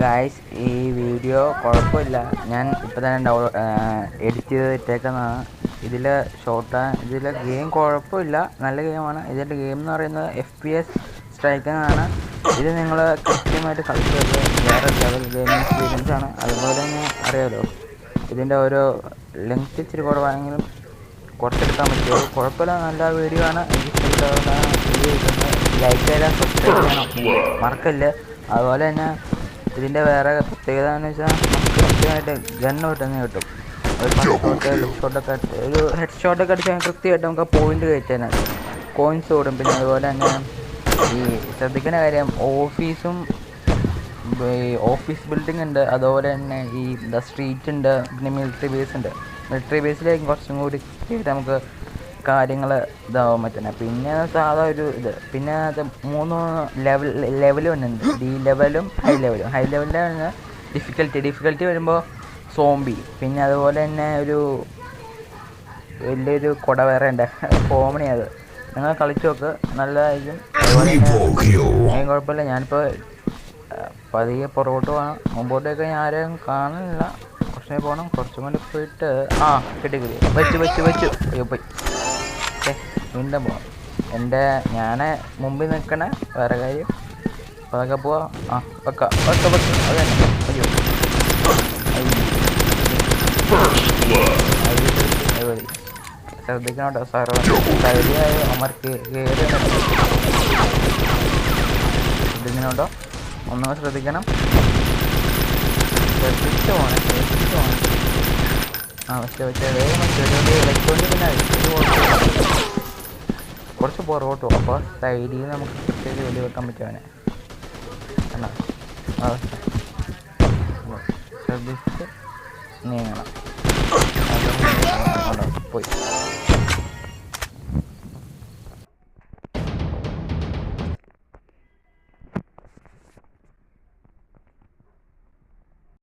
Guys ഈ video കുഴപ്പമില്ല. ഞാൻ ഇപ്പോൾ തന്നെ എഡിറ്റ് ചെയ്ത് ഇട്ടേക്കുന്നതാണ്. ഇതിലെ ഗെയിം കുഴപ്പമില്ല, നല്ല ഗെയിമാണ്. ഇതിൻ്റെ ഗെയിം എന്ന് പറയുന്നത് FPS സ്ട്രൈക്കിങ്ങാണ്. ഇത് നിങ്ങൾ കൃത്യമായിട്ട് കളിച്ചത് വേറെ ലെവൽ ഗെയിമിംഗ് എക്സ്പീരിയൻസ് ആണ്. അതുപോലെ തന്നെ അറിയാമല്ലോ, ഇതിൻ്റെ ഓരോ ലെങ്ത് ഇച്ചിരി കുറവാണെങ്കിലും കുറച്ചെടുക്കാൻ പറ്റുമോ, കുഴപ്പമില്ല. നല്ല വീഡിയോ ആണ്. എനിക്ക് ഇഷ്ടപ്പെട്ടതാണ്. ലൈക്ക് ചെയ്താൽ സബ്സ്ക്രൈബ് ചെയ്യണം, മറക്കല്ലേ. അതുപോലെ തന്നെ ഇതിൻ്റെ വേറെ പ്രത്യേകത എന്ന് വെച്ചാൽ നമുക്ക് കൃത്യമായിട്ട് ഗണ്ണ് കിട്ടുന്ന കിട്ടും. ഒരു ഒരു ഹെഡ് ഷോട്ടൊക്കെ അടിച്ചാൽ കൃത്യമായിട്ട് നമുക്ക് പോയിന്റ് കയറ്റാനാണ്. കോയിൻസ് ഓടും. പിന്നെ അതുപോലെ തന്നെ ഈ ശ്രദ്ധിക്കുന്ന കാര്യം, ഓഫീസ് ബിൽഡിംഗ് ഉണ്ട്. അതുപോലെ തന്നെ ഈ സ്ട്രീറ്റ് ഉണ്ട്. പിന്നെ മിലിറ്ററി ബേസ് ഉണ്ട്. മിലിറ്ററി ബേസിലേക്ക് കുറച്ചും കൂടി നമുക്ക് കാര്യങ്ങൾ ഇതാവാൻ പറ്റുന്നത്. പിന്നെ സാധാ ഒരു ഇത്, പിന്നെ അത് 3 ലെവൽ വന്നിട്ടുണ്ട്. ഡി ലെവലും ഹൈ ലെവലിൽ ഡിഫിക്കൽറ്റി വരുമ്പോൾ സോംബി. പിന്നെ അതുപോലെ തന്നെ ഒരു വലിയൊരു കുട വേറെ ഉണ്ട്, കോമണി. അത് നിങ്ങൾ കളിച്ചു നോക്ക്, നല്ലതായിരിക്കും. അതുപോലെ തന്നെ കുഴപ്പമില്ല. ഞാനിപ്പോൾ പതിയെ പുറകോട്ട് പോകണം. മുമ്പോട്ടേക്ക് ഞാൻ ആരെയും കാണുന്നില്ല. കുറച്ചേ പോകണം. കുറച്ചും കൂടി പോയിട്ട് കിട്ടി വെച്ചു അയ്യോ പോയി. വീണ്ടും പോവാം. ഞാൻ മുമ്പിൽ നിൽക്കണ വേറെ കാര്യം. അപ്പോൾ അതൊക്കെ പോവാം. വെക്കാം അത് തന്നെ. അയ്യോ ശ്രദ്ധിക്കണം കേട്ടോ. സൈഡിലായി അമർക്ക് കയറി ശ്രദ്ധിക്കണോട്ടോ. ഒന്നും ശ്രദ്ധിക്കണം. ശ്രദ്ധിച്ചു പോകണം. വെച്ചോണ്ട് പിന്നെ കുറച്ച് പുറകോട്ട് പോകും. അപ്പോൾ സൈഡിൽ നിന്ന് നമുക്ക് കൃത്യമായിട്ട് വെളി വെക്കാൻ പറ്റും. ശ്രദ്ധിച്ച് നീങ്ങണം. പോയി